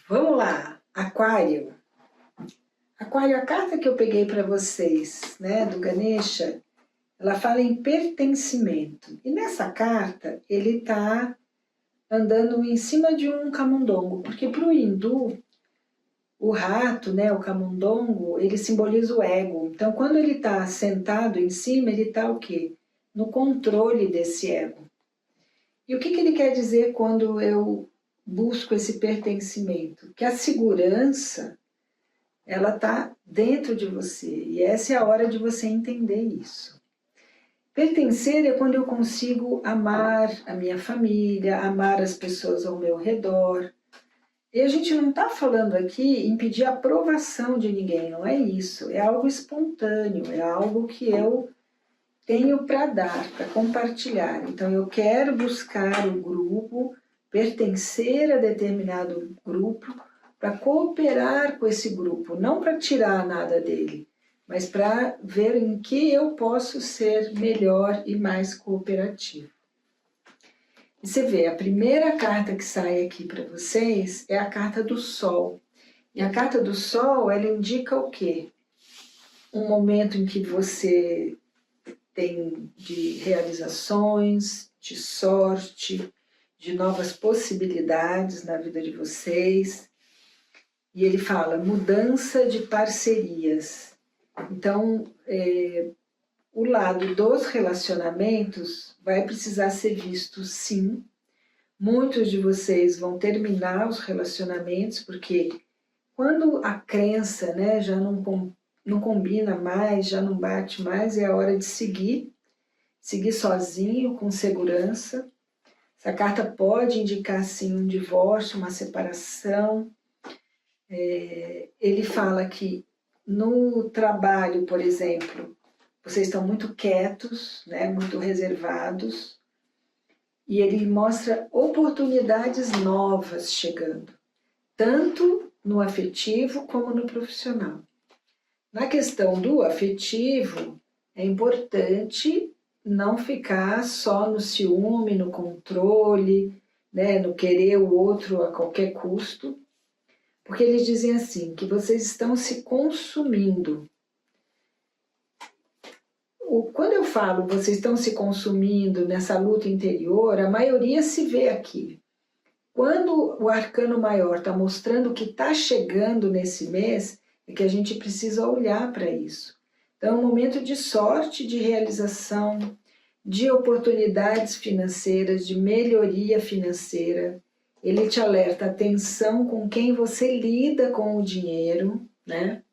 Vamos lá, Aquário. Aquário, a carta que eu peguei para vocês, né, do Ganesha, ela fala em pertencimento. E nessa carta, ele está andando em cima de um camundongo, porque para o hindu, o rato, né, o camundongo, ele simboliza o ego. Então, quando ele está sentado em cima, ele está o quê? No controle desse ego. E o que ele quer dizer quando eu busco esse pertencimento? Que a segurança, ela está dentro de você, e essa é a hora de você entender isso. Pertencer é quando eu consigo amar a minha família, amar as pessoas ao meu redor. E a gente não está falando aqui em pedir aprovação de ninguém, não é isso. É algo espontâneo, é algo que eu tenho para dar, para compartilhar. Então eu quero buscar o grupo, pertencer a determinado grupo, para cooperar com esse grupo, não para tirar nada dele, mas para ver em que eu posso ser melhor e mais cooperativo. E você vê, a primeira carta que sai aqui para vocês é a carta do Sol. E a carta do Sol, ela indica o quê? Um momento em que você tem de realizações, de sorte, de novas possibilidades na vida de vocês. E ele fala mudança de parcerias. Então, o lado dos relacionamentos vai precisar ser visto sim. Muitos de vocês vão terminar os relacionamentos, porque quando a crença, né, já não combina mais, já não bate mais, é a hora de seguir sozinho, com segurança. Essa carta pode indicar sim um divórcio, uma separação. Ele fala que no trabalho, por exemplo, vocês estão muito quietos, né, muito reservados, e ele mostra oportunidades novas chegando, tanto no afetivo como no profissional. Na questão do afetivo, é importante não ficar só no ciúme, no controle, né, no querer o outro a qualquer custo, porque eles dizem assim, que vocês estão se consumindo. Quando eu falo vocês estão se consumindo nessa luta interior, a maioria se vê aqui. Quando o arcano maior está mostrando o que está chegando nesse mês, é que a gente precisa olhar para isso. Então, é um momento de sorte, de realização, de oportunidades financeiras, de melhoria financeira. Ele te alerta atenção com quem você lida com o dinheiro, né?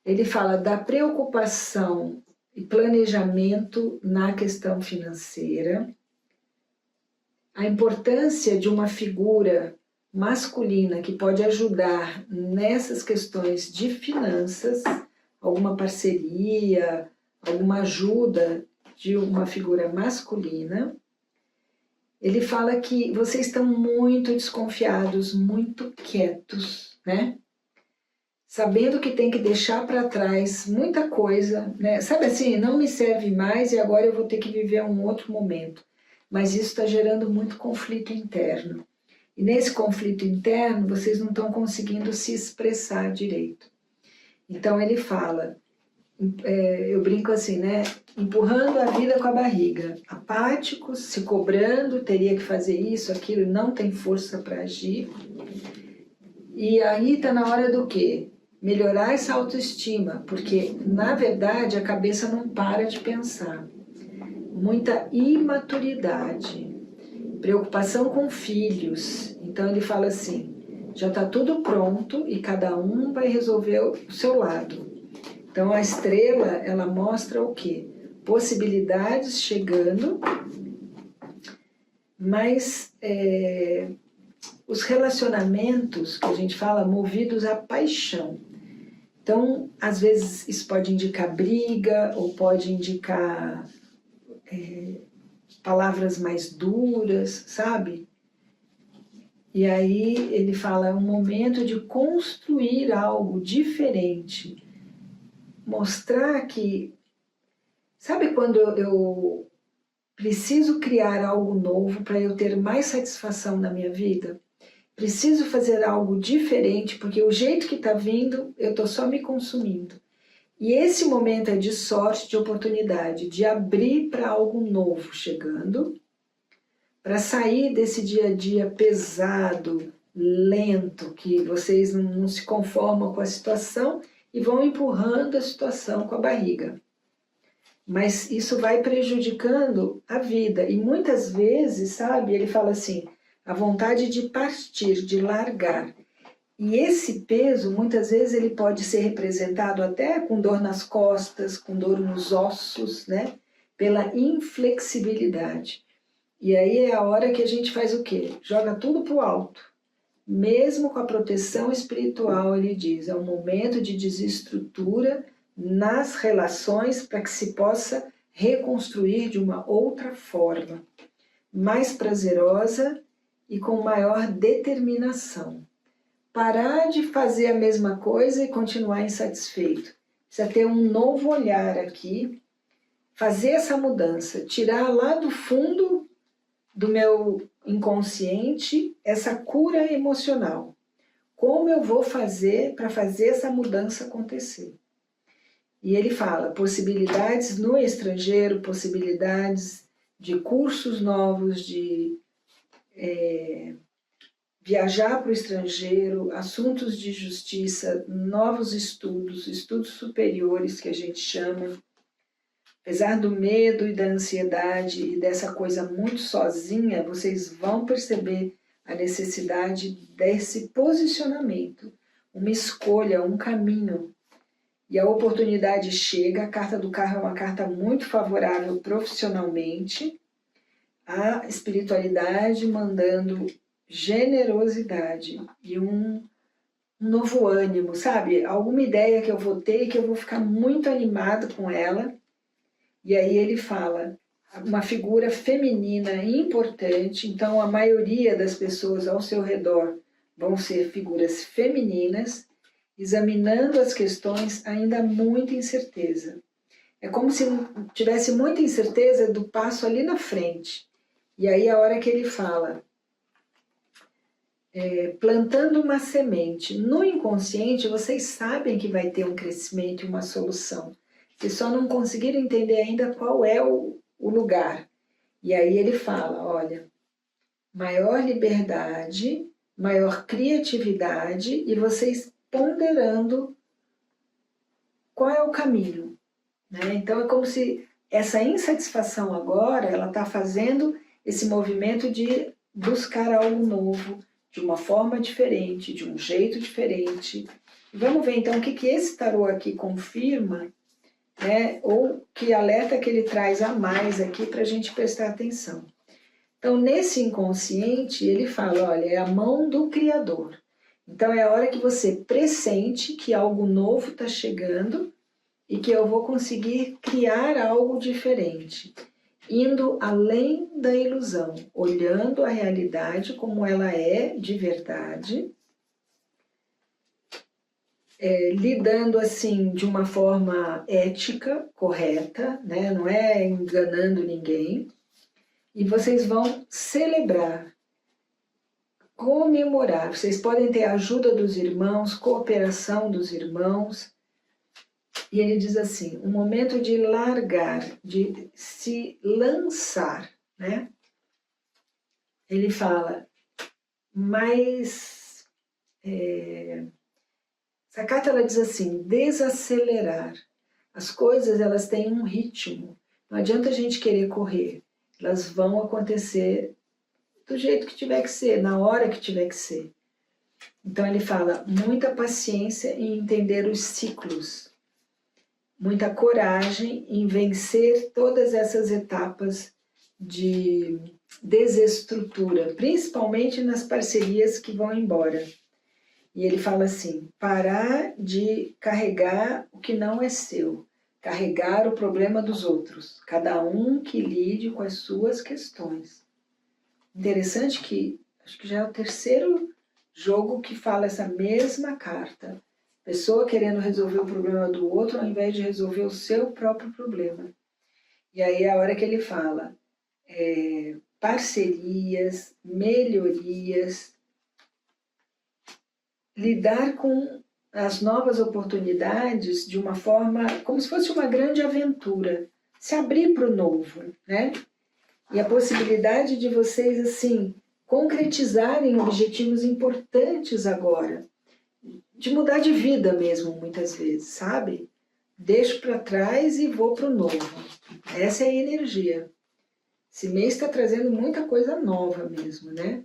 Ele fala da preocupação e planejamento na questão financeira, a importância de uma figura masculina que pode ajudar nessas questões de finanças, alguma parceria, alguma ajuda de uma figura masculina. Ele fala que vocês estão muito desconfiados, muito quietos, né? Sabendo que tem que deixar para trás muita coisa, né? Sabe assim, não me serve mais e agora eu vou ter que viver um outro momento. Mas isso está gerando muito conflito interno. E nesse conflito interno, vocês não estão conseguindo se expressar direito. Então ele fala, eu brinco assim, né? Empurrando a vida com a barriga. Apáticos, se cobrando, teria que fazer isso, aquilo, não tem força para agir. E aí está na hora do quê? Melhorar essa autoestima, porque, na verdade, a cabeça não para de pensar. Muita imaturidade, preocupação com filhos. Então ele fala assim, já está tudo pronto e cada um vai resolver o seu lado. Então a estrela, ela mostra o quê? Possibilidades chegando, mas os relacionamentos, que a gente fala, movidos à paixão. Então, às vezes isso pode indicar briga, ou pode indicar palavras mais duras, sabe? E aí ele fala, é um momento de construir algo diferente. Mostrar que... Sabe quando eu preciso criar algo novo para eu ter mais satisfação na minha vida? Preciso fazer algo diferente, porque o jeito que está vindo, eu estou só me consumindo. E esse momento é de sorte, de oportunidade, de abrir para algo novo chegando, para sair desse dia a dia pesado, lento, que vocês não se conformam com a situação e vão empurrando a situação com a barriga. Mas isso vai prejudicando a vida. E muitas vezes, sabe, ele fala assim, a vontade de partir, de largar. E esse peso, muitas vezes, ele pode ser representado até com dor nas costas, com dor nos ossos, né? Pela inflexibilidade. E aí é a hora que a gente faz o quê? Joga tudo para o alto. Mesmo com a proteção espiritual, ele diz, é um momento de desestrutura nas relações para que se possa reconstruir de uma outra forma, mais prazerosa e com maior determinação. Parar de fazer a mesma coisa e continuar insatisfeito. Precisa ter um novo olhar aqui, fazer essa mudança, tirar lá do fundo do meu inconsciente essa cura emocional. Como eu vou fazer para fazer essa mudança acontecer? E ele fala, possibilidades no estrangeiro, possibilidades de cursos novos, de viajar para o estrangeiro, assuntos de justiça, novos estudos, estudos superiores que a gente chama. Apesar do medo e da ansiedade e dessa coisa muito sozinha, vocês vão perceber a necessidade desse posicionamento, uma escolha, um caminho. E a oportunidade chega, a carta do carro é uma carta muito favorável profissionalmente, a espiritualidade mandando generosidade e um novo ânimo, sabe? Alguma ideia que eu vou ter e que eu vou ficar muito animado com ela. E aí ele fala, uma figura feminina importante, então a maioria das pessoas ao seu redor vão ser figuras femininas, examinando as questões ainda muita incerteza. É como se tivesse muita incerteza do passo ali na frente. E aí a hora que ele fala, plantando uma semente. No inconsciente, vocês sabem que vai ter um crescimento e uma solução. Vocês só não conseguiram entender ainda qual é o lugar. E aí ele fala, olha, maior liberdade, maior criatividade e vocês ponderando qual é o caminho. Né? Então é como se essa insatisfação agora, ela está fazendo esse movimento de buscar algo novo, de uma forma diferente, de um jeito diferente. Vamos ver então o que esse tarô aqui confirma, né? Ou que alerta que ele traz a mais aqui para a gente prestar atenção. Então, nesse inconsciente, ele fala, olha, é a mão do Criador. Então, é a hora que você pressente que algo novo está chegando e que eu vou conseguir criar algo diferente, indo além da ilusão, olhando a realidade como ela é de verdade, lidando assim de uma forma ética, correta, né? Não é enganando ninguém, e vocês vão celebrar, comemorar, vocês podem ter a ajuda dos irmãos, cooperação dos irmãos, e ele diz assim, um momento de largar, de se lançar, né? Ele fala, mas essa carta ela diz assim, desacelerar. As coisas elas têm um ritmo, não adianta a gente querer correr, elas vão acontecer do jeito que tiver que ser, na hora que tiver que ser. Então ele fala, muita paciência em entender os ciclos, muita coragem em vencer todas essas etapas de desestrutura, principalmente nas parcerias que vão embora. E ele fala assim, parar de carregar o que não é seu, carregar o problema dos outros, cada um que lide com as suas questões. Interessante que Acho que já é o terceiro jogo que fala essa mesma carta. Pessoa querendo resolver o problema do outro ao invés de resolver o seu próprio problema. E aí é a hora que ele fala parcerias, melhorias, lidar com as novas oportunidades de uma forma como se fosse uma grande aventura, se abrir para o novo, né? E a possibilidade de vocês, assim, concretizarem objetivos importantes agora, de mudar de vida mesmo, muitas vezes, sabe? Deixo para trás e vou para o novo. Essa é a energia. Esse mês está trazendo muita coisa nova mesmo, né?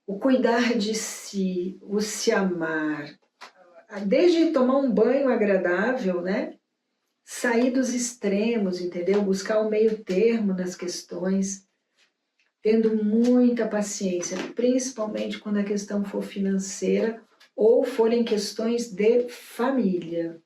O cuidar de si, o se amar, desde tomar um banho agradável, né? Sair dos extremos, entendeu? Buscar o meio termo nas questões, tendo muita paciência, principalmente quando a questão for financeira ou forem questões de família.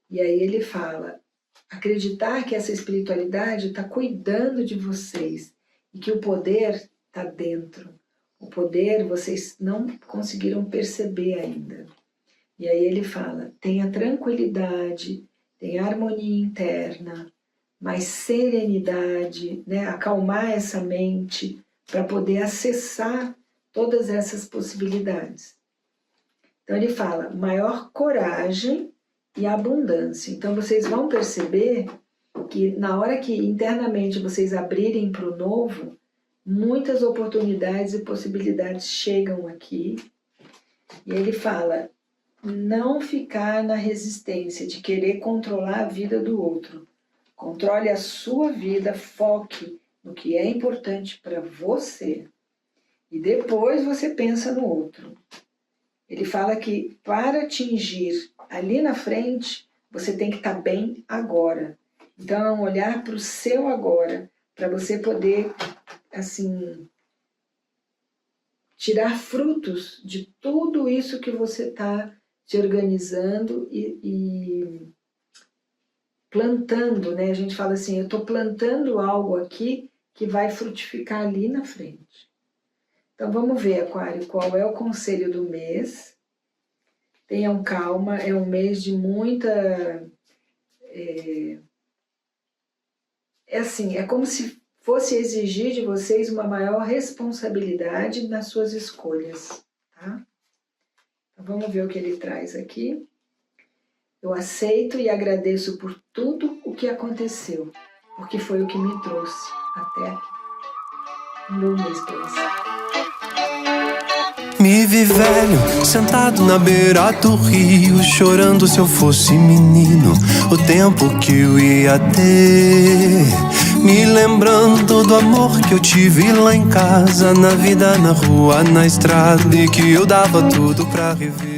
E aí ele fala, acreditar que essa espiritualidade está cuidando de vocês e que o poder está dentro. O poder vocês não conseguiram perceber ainda. E aí ele fala, tenha tranquilidade, tenha harmonia interna, mais serenidade, né? Acalmar essa mente para poder acessar todas essas possibilidades. Então ele fala, maior coragem e abundância. Então vocês vão perceber que na hora que internamente vocês abrirem para o novo, muitas oportunidades e possibilidades chegam aqui. E ele fala, não ficar na resistência de querer controlar a vida do outro. Controle a sua vida, foque no que é importante para você. E depois você pensa no outro. Ele fala que para atingir ali na frente, você tem que estar bem agora. Então é um olhar para o seu agora, para você poder, assim, tirar frutos de tudo isso que você está se organizando e plantando, né? A gente fala assim, eu estou plantando algo aqui que vai frutificar ali na frente. Então vamos ver, Aquário, qual é o conselho do mês. Tenham calma, é um mês de muita... assim, é como se fosse exigir de vocês uma maior responsabilidade nas suas escolhas, tá? Então vamos ver o que ele traz aqui. Eu aceito e agradeço por tudo o que aconteceu, porque foi o que me trouxe até aqui. Um bom mês pra você. Me vi velho, sentado na beira do rio, chorando se eu fosse menino, o tempo que eu ia ter. Me lembrando do amor que eu tive lá em casa, na vida, na rua, na estrada, e que eu dava tudo pra rever.